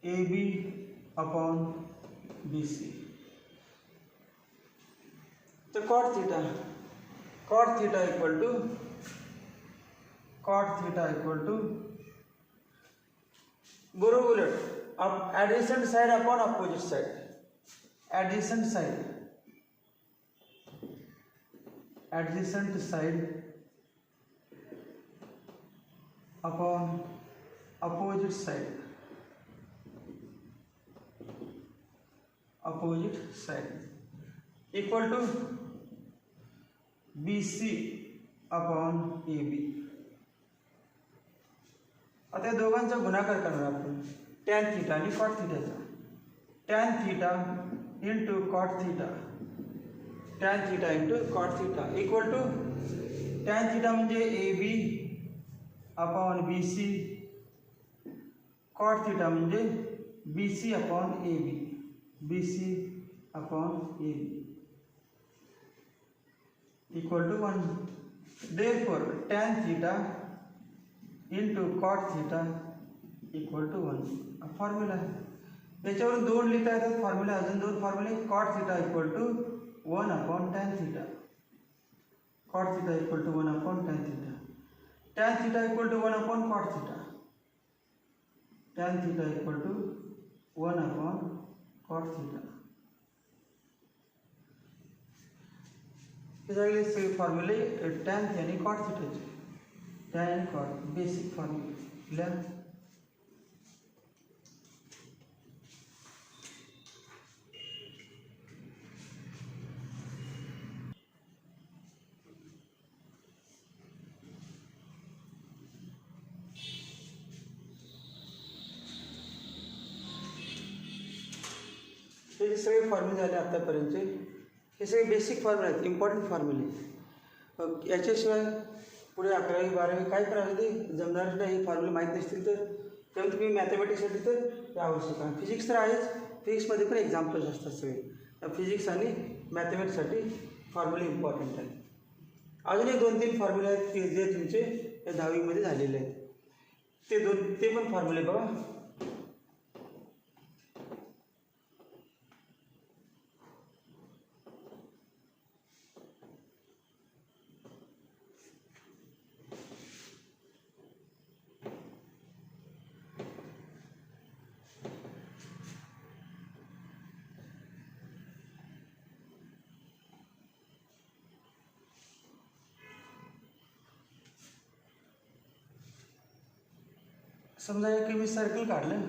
Speaker 1: AB upon BC. तो cot theta इक्वल टू बरोबर उलट adjacent side upon opposite side. Adjacent side upon opposite side equal to BC upon AB. आता या दोघांचा गुणाकार करणार आपण tan theta आणि कॉट थीटाचा. Tan theta into cot theta equal to tan theta म्हणजे AB upon BC, cot theta म्हणजे BC upon AB equal to 1. Therefore tan theta into cot theta equal to 1. Formula आहे, याच्यावरून 2 लिहिता येतात formula. अजून 2 फॉर्म्युले. Cot theta equal to 1 upon tan theta. Cot theta equal to 1 upon tan theta. Tan theta equal to 1 upon cot theta. Tan theta equal to 1 upon cot theta. हे सगळे फॉर्म्युले tan आणि कॉट थीटाचे. टॅन आणि cot basic formula. हे सगळे फॉर्म्युले झाले आतापर्यंतचे. हे सगळे बेसिक फॉर्म्युले आहेत, इम्पॉर्टंट फॉर्म्युले. याच्याशिवाय पुढे 11वी 12वी काय करावे ते जमणार नाही. हे फॉर्म्युले माहीत नसतील तर तेव्हा तुम्ही मॅथमॅटिक्ससाठी तर हे आवश्यक आहे. फिजिक्स तर आहेच, फिजिक्समध्ये पण एक्झाम्पल्स असतात सगळे. फिजिक्स आणि मॅथमॅटिक्ससाठी फॉर्म्युले इम्पॉर्टंट आहेत. अजून एक 2-3 फॉर्म्युले आहेत की जे तुमचे या 10वीमध्ये झालेले आहेत. ते पण फॉर्म्युले बघा. समजा की मी सर्कल काढलं.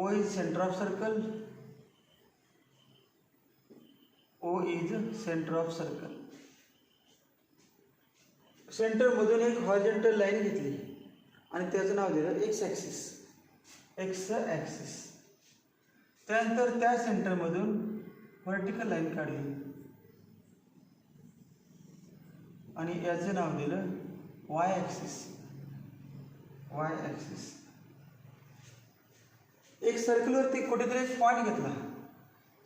Speaker 1: O is center of circle. सेंटरमधून एक हॉरिझॉन्टल लाईन घेतली आणि त्याचं नाव दिलं एक्स ॲक्सिस. त्यानंतर त्या सेंटरमधून व्हर्टिकल लाईन काढली आणि याचं नाव दिलं वाय ॲक्सिस. एक सर्कलवरती कुठेतरी एक पॉईंट घेतला.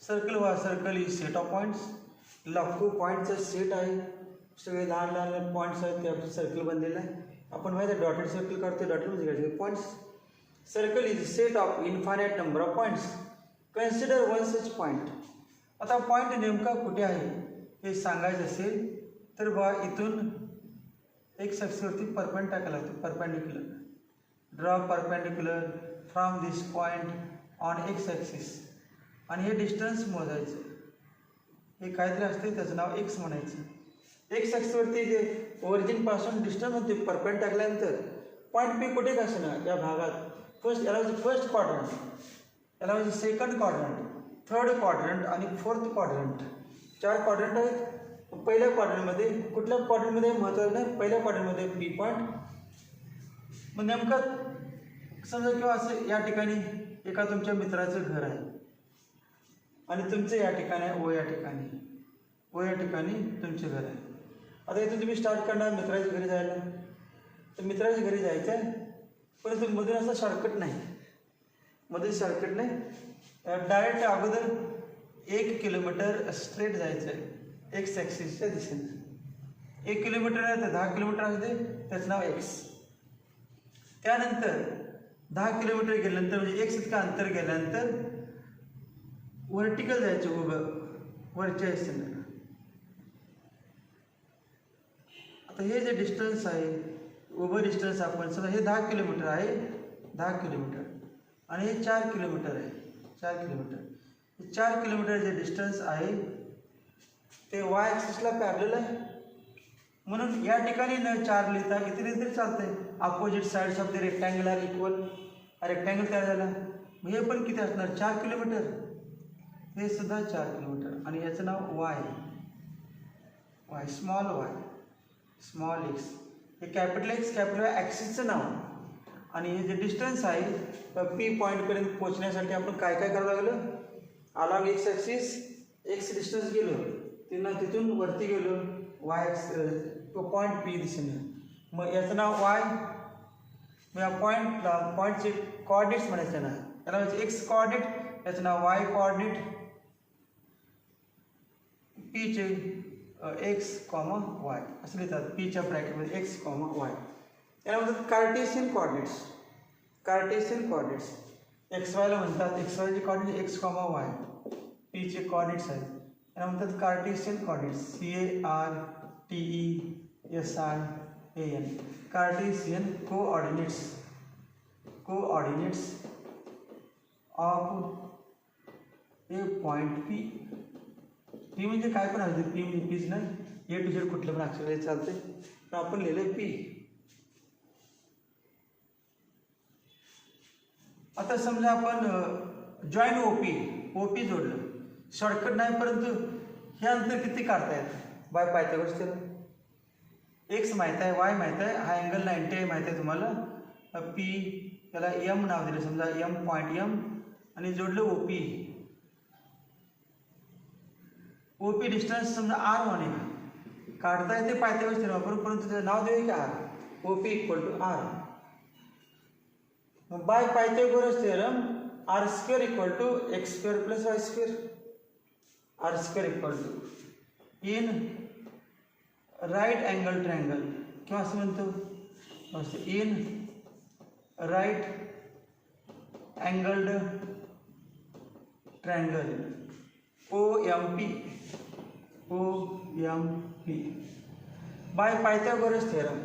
Speaker 1: Circle is set of points. लाखो पॉईंटचा सेट आहे. सगळे लहान पॉईंट्स आहेत, ते सर्कल बनलेलं आहे. आपण माहिती आहे डॉटेड सर्कल काढतो, डॉटेडमध्ये घ्यायचे points. Circle is set of infinite number of points. Consider one such point. आता पॉईंट नेमका कुठे आहे हे सांगायचं असेल तर बा इथून एक्स ॲक्सिसवरती परपेंड टाकायला होतं, perpendicular. Draw perpendicular from this point on x axis. आणि हे डिस्टन्स मोजायचं. हे काहीतरी असते त्याचं नाव एक्स म्हणायचं. एक्स ॲक्सिसवरती जे ओरिजिनपासून डिस्टन्स होते परपेंड टाकल्यानंतर पॉईंट पी कुठे का असणार या भागात फर्स्ट, याला म्हणजे फर्स्ट क्वाड्रंट, याला म्हणजे सेकंड क्वाड्रंट, थर्ड क्वाड्रंट आणि फोर्थ क्वाड्रंट. 4 क्वाड्रंट आहेत. पहिल्या क्वाड्रंटमध्ये कुठल्या क्वाड्रंटमध्ये महत्त्वाचं नाही, पहिल्या क्वाड्रंटमध्ये पी पॉईंट. मग नेमकं समजा किंवा असं या ठिकाणी एका तुमच्या मित्राचं घर आहे आणि तुमचं या ठिकाणी आहे ओ, या ठिकाणी ओ, या ठिकाणी तुमचे घर आहे. आता इथून तुम्ही स्टार्ट करणार मित्राच्या घरी जायला, तर मित्राच्या घरी जायचं आहे, परंतु मधून असा शॉर्टकट नाही, मधून शॉर्टकट नाही. डायरेक्ट अगोदर 1 किलोमीटर स्ट्रेट जायचं आहे एक्स ॲक्सिसच्या दिशेने. 1 किलोमीटर आहे तर 10 किलोमीटर असते, त्याचं नाव एक्स. त्यानंतर 10 किलोमीटर गेल्यानंतर म्हणजे एक्स इतकं अंतर गेल्यानंतर व्हर्टिकल जायचं उभं वरच्या दिशेने. आता हे जे डिस्टन्स आहे उभं डिस्टन्स आपण समजा हे 10 किलोमीटर आहे, 10 किलोमीटर आणि हे 4 किलोमीटर आहे, 4 किलोमीटर. हे 4 किलोमीटर जे डिस्टन्स आहे ते वाय ॲक्सिसला पॅरलल आहे. म्हणून या ठिकाणी न 4 लिहिता इथे लिहिलं तरी चालतंय. Opposite sides of the rectangle are equal. Rectangle तयार झाला. मग हे पण किती असणार 4 किलोमीटर, हे सुद्धा 4 किलोमीटर आणि याचं नाव Y, Y small Y small X. हे कॅपिटल एक्स कॅपिटल वाय ॲक्सिसचं नाव. आणि हे जे डिस्टन्स आहे पी पॉईंटपर्यंत पोहोचण्यासाठी आपण काय काय करावं लागलं, along x axis x distance गेलो, तिथून वरती गेलो वाय तो पॉईंट पी दिशेने. मग याचं नाव वाय. मग या पॉईंटचे कॉर्डिनेट्स म्हणायचं ना, याला म्हणजे एक्स कॉर्डिनेट, याचं नाव वाय कॉर्डिनेट. पीचे एक्स कॉमा वाय असं लिहितात, पीच्या ब्रॅकेटमध्ये एक्स कॉमा वाय. याला म्हणतात Cartesian coordinates. Cartesian coordinates X वायला म्हणतात, एक्स वायचे कॉर्डिनेट एक्स कॉमा वाय, पीचे कॉर्डिनेट्स आहेत, याला म्हणतात Cartesian coordinates. CARTESIAN Cartesian coordinates. Coordinates of a point P. P म्हणजे काय पण आहे, पी म्हणजे पीच नाही, ए टू झेड कुठलं पण अक्षर चालते, तर आपण लिहिलं पी. आता समजा आपण जॉईन ओपी जोडलं, शॉर्टकट नाही, परंतु हे अंतर किती काढता येतं बाय पायथागोरस थेरम. एक्स माहीत आहे, वाय माहीत आहे, हा अँगल 90 माहीत आहे तुम्हाला. पी त्याला एम नाव दिलं, समजा एम पॉईंट एम आणि जोडलं ओपी. ओपी डिस्टन्स समजा आर म्हणे, काढता येते पायथागोरस थेरम वापरून, परंतु त्याचं नाव देऊ की R. OP equal to R. By Pythagoras theorem R square equal to X square plus Y square. R square equal to in right angle triangle किंवा असं म्हणतो in right angled triangle OMP by Pythagoras theorem.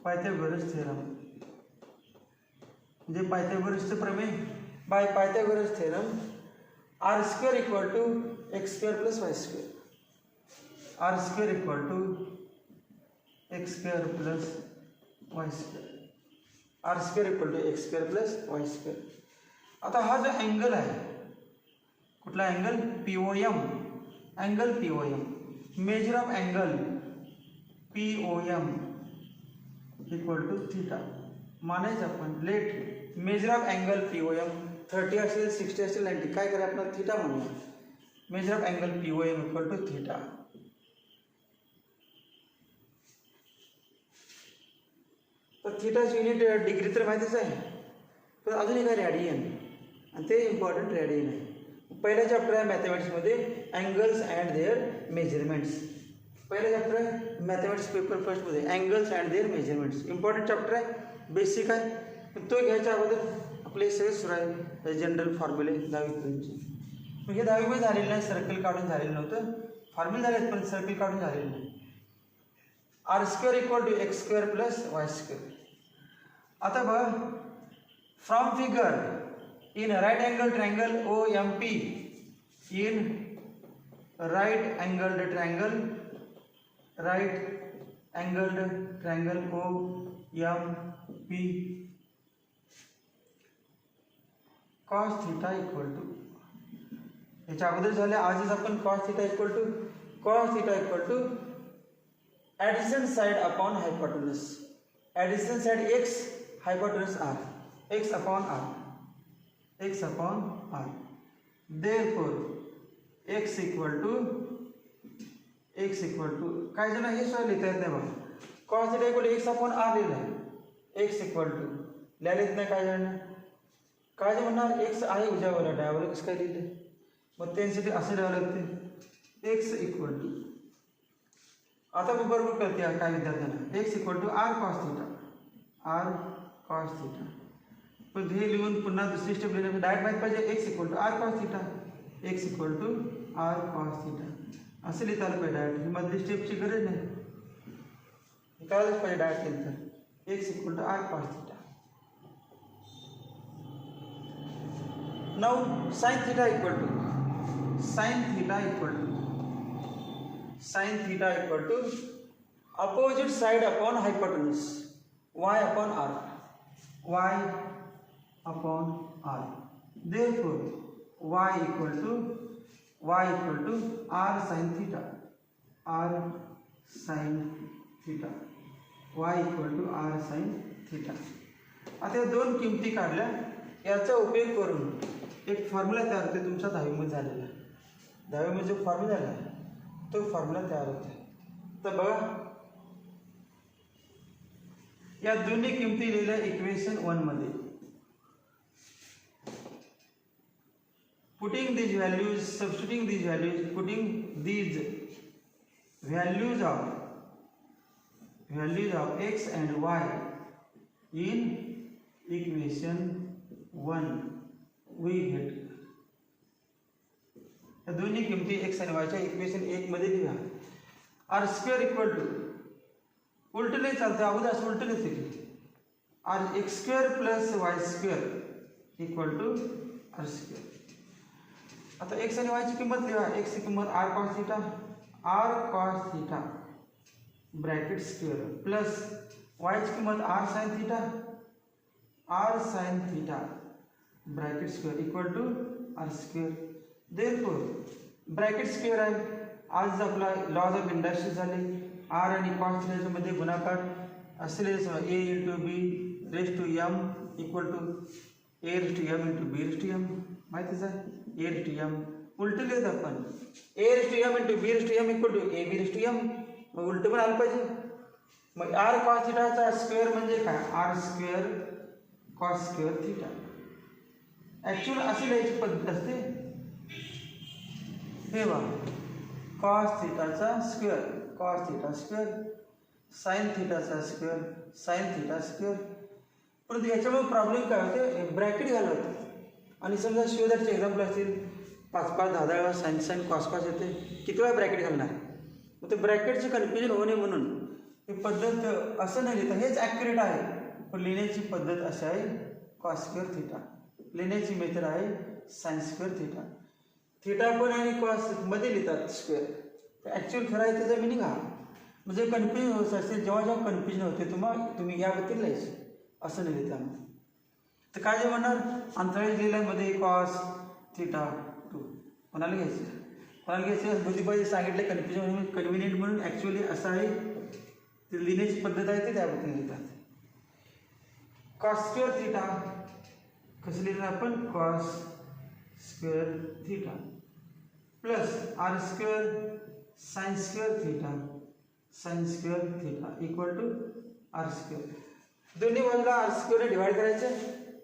Speaker 1: Pythagoras theorem म्हणजे पायथागोरसचं प्रमेय. By Pythagoras theorem R square equal to X square plus Y square. R square equal to X square plus Y square. R square equal to X square plus Y square. आता हा जो angle आहे, कुठला angle, POM, angle POM, measure of angle POM equal to theta मानायचं आपण. Let measure of angle POM 30 असेल, 60 असेल, 90, काय करा आपण थीटा म्हणूया. Measure of angle POM equal to theta. तर थीटाची युनिट डिग्री तर माहितीच आहे, पण अजून एक आहे रॅडियन, आणि ते इम्पॉर्टंट रॅडियन आहे. पहिला चॅप्टर आहे मॅथमॅटिक्समध्ये अँगल्स अँड देअर मेजरमेंट्स. पहिला चॅप्टर आहे मॅथमॅटिक्स पेपर फर्स्टमध्ये angles and their measurements. Important chapter आहे, बेसिक आहे. तो घ्यायच्या अगोदर आपले सगळे सुरू आहे जनरल फॉर्म्युले 10वीपर्यंतचे. मग हे 10वी मध्ये झालेलं नाही, सर्कल काढून झालेलं नव्हतं. फॉर्म्युला झालेत पण सर्कल काढून झालेलं नाही. R square equal to X square plus Y square. आता बघा, from figure in right angle triangle O M P, in right angled triangle O M P, cos theta equal to, याच्या अगोदर झाले आजच आपण cos theta equal to addition side upon hypotenuse. Addition side X, hypotenuse R, X upon R. Therefore X equal to काही जण हे सुद्धा लिहिता येत नाही बघा. Cos theta equal to x upon r लिहिलं आहे. एक्स इक्वल टू लिहायला येत नाही काही जण. काय जे म्हणणार एक्स आहे उद्यावर डायवर एक्स काय लिहिले, मग त्यांसाठी असं लिहावं लागते एक्स इक्वल टू. आता मी बरोबर कळते काय विद्यार्थ्यांना, x equal to r cos theta. पण हे लिहून पुन्हा दुसरी स्टेप लिहिण्याचं डायरेक्ट माहीत पाहिजे x equal to r cos theta असं लिहिता आलं पाहिजे डायरेक्ट. ही मधली स्टेपची गरज नाही, हे कळालंच पाहिजे डायरेक्ट लिहिलं तर x equal to r cos theta. Now sine theta equal to opposite side upon hypotenuse y upon r. Therefore y equal to r sin theta. Y equal to r sin theta. आता या दोन किमती काढल्या, याचा उपयोग करून एक formula तयार होते तुमच्या 10वी मध्ये झालेला. 10वी मध्ये जो फॉर्म्युला आहे तो फॉर्म्युला तयार होते. तर बघा, या दोन्ही किमती लिहिल्या इक्वेशन 1 मध्ये. putting these values, substituting these values, putting these values of x and y in equation 1 we get. या दोन्ही किमती x आणि y च्या इक्वेशन 1 मध्ये लिहा. आर स्क्वेअर इक्वल टू, उलट नाही चालतं, अगोदर असं उलट नाही की R X square plus Y square equal to R square. आता एक्स आणि वायची किंमत लिहा. एक्स ची किंमत R cos theta bracket square plus वायची किंमत R sine theta bracket square equal to R square. Therefore bracket square आहे. आज आपला लॉज ऑफ इंडस्ट्री झाले. आर आणि कॉस थिटाच्या मध्ये गुणाकार असले A into B raise to M equal to A raise to M into B raise to M. माहितीच आहे, ए रेस टू एम उलट लिहित आपण. A raise to M into B raise to M equal to A B raise to M. मग उलट पण आलं पाहिजे. मग आर कॉस थिटाचा स्क्वेअर म्हणजे काय, R square cos square theta. Actual अशी लिहायची पद्धत असते. हे बघा, कॉस थिटाचा square cos theta square, sine थिटाचा स्क्वेअर साइन थिटा स्क्वेअर. परंतु याच्यामुळे प्रॉब्लेम काय होते, ब्रॅकेट घालत. आणि समजा शिवदारचे एक्झाम्पल असतील 5-5, 10-10 वेळा साइन कॉस येते, किती वेळा ब्रॅकेट घालणार. मग ते ब्रॅकेटचे कन्फ्युजन होऊ नये म्हणून ही पद्धत असं नाही लिहिता. हेच ॲक्युरेट आहे, पण लिहिण्याची पद्धत अशी आहे कॉस स्क्वेअर थिटा. लिहिण्याची मेथड आहे साइन स्क्वेअर थिटा. थिटा पण आणि कॉस मध्ये लिहितात स्क्वेअर. तर ॲक्च्युअल खरं आहे त्याचा मिनिंग हा. म्हणजे कन्फ्युजन होत असेल, जेव्हा कन्फ्युजन होते तुम्ही याबद्दल लिहायचे, असं नाही लिहिता. तर काय जे म्हणणार, अंतराळी लिहिल्यामध्ये कॉस थिटा 2 कोणाला घ्यायचं बुद्धिबाई सांगितले कन्फ्युजन कन्व्हिनियंट म्हणून. ॲक्च्युअली असं आहे, ते लिहिण्याची पद्धत आहे ते त्याबद्दल लिहितात. कॉस स्क्वेअर थिटा कसं लिहिलं आपण, cos square theta plus R square sine square theta equal to R square. दोन्ही बाजूला आर स्क्वेअर डिवाइड करायचं.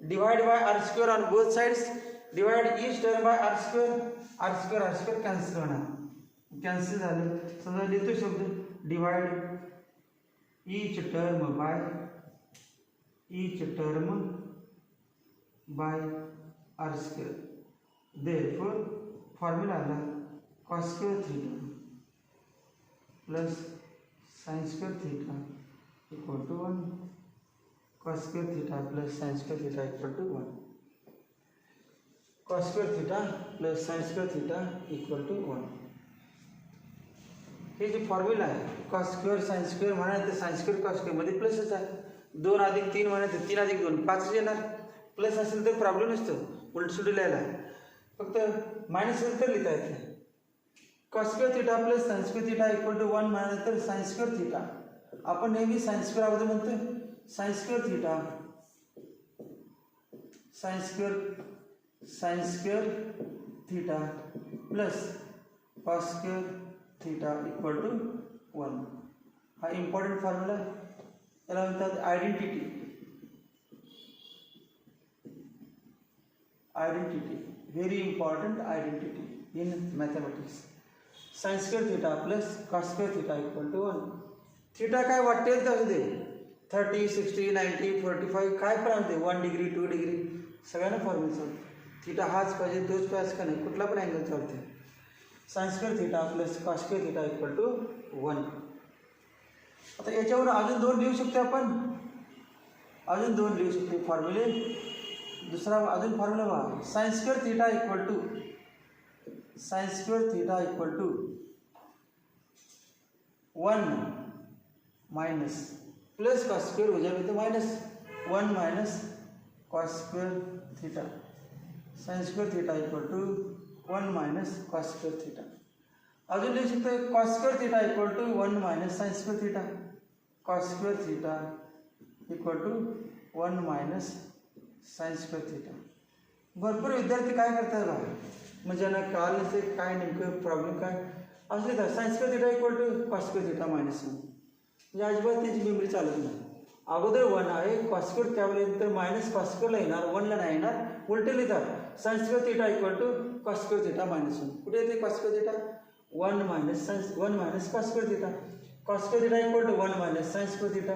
Speaker 1: Divide by R square on both sides. Divide each term by R square cancel होणार. Cancel झालं. समजा लिहितो शब्द divide each term by R square. Therefore formula आला cos square theta plus sine square theta equal to 1, cos square theta plus sine square theta equal to 1, cos square theta plus sine square theta equal to 1. हे जे formula आहे cos square sine square म्हणाल तर sine square cos स्क्वेअरमध्ये प्लसच आहे. 2 अधिक 3 म्हणाल तर 3 अधिक 2 5 येणार. प्लस असेल तर प्रॉब्लेम नसतो उलटसुलट लिहायला, फक्त मायनस असेल तर लिहिता येते. Cos square theta plus sine square theta equal to 1 म्हणाल्यानंतर साइन स्क्वेअर थीटा, आपण नेहमी साइन स्क्वेअर अगोदर म्हणतो sine square theta, sine square theta plus cos square theta equal to 1. हा इम्पॉर्टंट फॉर्म्युला आहे, याला म्हणतात identity. Very important identity in mathematics. Sine square theta plus cos square theta equal to 1. Theta काय वाटेल तर असू दे, 30, 60, 90, 45 काय पण असू दे, 1 डिग्री 2 डिग्री सगळ्यांना फॉर्म्युला चालते. थीटा हाच पाहिजे तोच पाहिजे का नाही, कुठला पण अँगल चालते. Sine square theta plus cos square theta equal to 1. आता याच्यावर अजून 2 लिहू शकतो आपण, अजून 2 लिहू शकतो फॉर्म्युले. दुसरा अजून फॉर्म्युला बघा, sine square theta equal to 1 minus plus cos square हो जाएगा तो minus 1 minus cos square theta, sine square theta equal to 1 minus cos square theta. अजून लिहू शकतो cos square theta equal to 1 minus sine square theta, cos square theta equal to 1 minus sine square theta. भरपूर विद्यार्थी काय करतात बा, म्हणजे यांना कळालं नसते काय नेमकं प्रॉब्लेम काय असले तर sine square theta equal to cos square theta minus 1, म्हणजे अजिबात त्याची मेमरी चालत नाही. अगोदर 1 आहे कॉस स्क्वेअर त्यावेळेनंतर मायनस कॉस स्क्वेअरला येणार, 1ला नाही येणार, उलटे लिहितात sine square theta equal to cos square theta minus 1. कुठे येते cos square theta, 1 minus cos square theta, cos square theta equal to 1 minus sine square theta,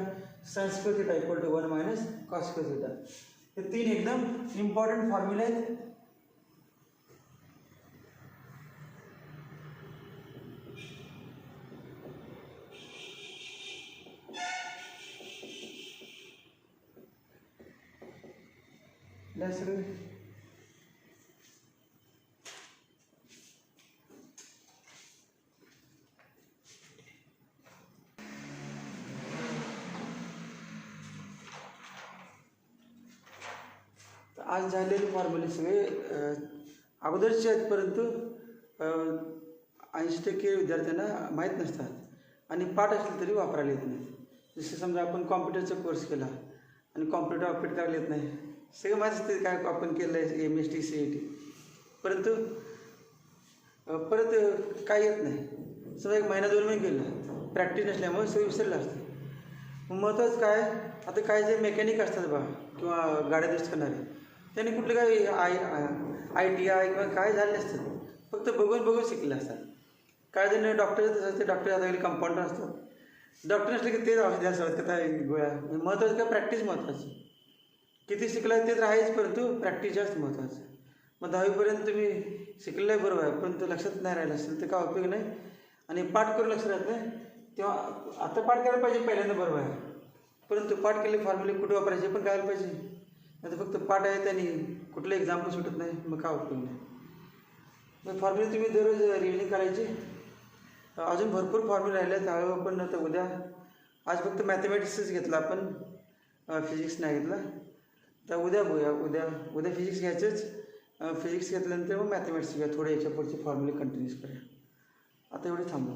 Speaker 1: sine square theta equal to 1 minus cos square theta. हे 3 एकदम important फॉर्म्युले आहेत. सगळे आज झालेले फॉर्म्युले सगळे अगोदरचे आहेत, परंतु 80% विद्यार्थ्यांना माहीत नसतात आणि पाठ असले तरी वापरायला येत नाही. जसं समजा आपण कॉम्प्युटरचा कोर्स केला आणि कॉम्प्युटर ऑपरेट करायला येत नाही, सगळं माहीत असते काय आपण केलं आहे MST CAT, परंतु परत काय येत नाही. समजा 1 महिना 2 महिने केलं, प्रॅक्टिस नसल्यामुळे सगळं विसरलं असतं. महत्त्वाचं काय, आता काय जे मेकॅनिक असतात बा किंवा गाड्या दुरुस्त करणारे, त्यांनी कुठलं काही ITI किंवा काय झाले नसतं, फक्त बघून शिकले असतात. काय जण डॉक्टर असते, डॉक्टर आता कंपाऊंडर असतात, डॉक्टर नसले की तेच औषध द्यायला सुरुवात करतात गोळ्या. महत्त्वाचं काय, प्रॅक्टिस महत्त्वाची. किती शिकला ते तर आहेच, परंतु प्रॅक्टिस जास्त महत्त्वाचं. मग 10वीपर्यंत तुम्ही शिकलेलं आहे बरोबर आहे, परंतु लक्षात नाही राहिलं असेल तर काय उपयोग नाही, आणि पाठ करून लक्षात राहत नाही. तेव्हा आता पाठ करायला पाहिजे पहिल्यांदा बरोबर आहे, परंतु पाठ केले फॉर्म्युले कुठे वापरायचे पण कळायला पाहिजे. नाही तर फक्त पाठ आहे त्यांनी कुठलं एक्झाम्पल सुटत नाही, मग काय उपयोग नाही. मग फॉर्म्युले तुम्ही दररोज रिव्हिजन करायची. अजून भरपूर फॉर्म्युले राहिले आहेत, हळूहळू आपण आता उद्या, आज फक्त मॅथमॅटिक्सच घेतला आपण, फिजिक्स नाही घेतला. तर उद्या बघूया, उद्या फिजिक्स घ्यायचंच. फिजिक्स घेतल्यानंतर मग मॅथमॅटिक्स घ्या, थोडे याच्या पुढचे फॉर्म्युले कंटिन्यूस करूया. आता एवढे थांबू.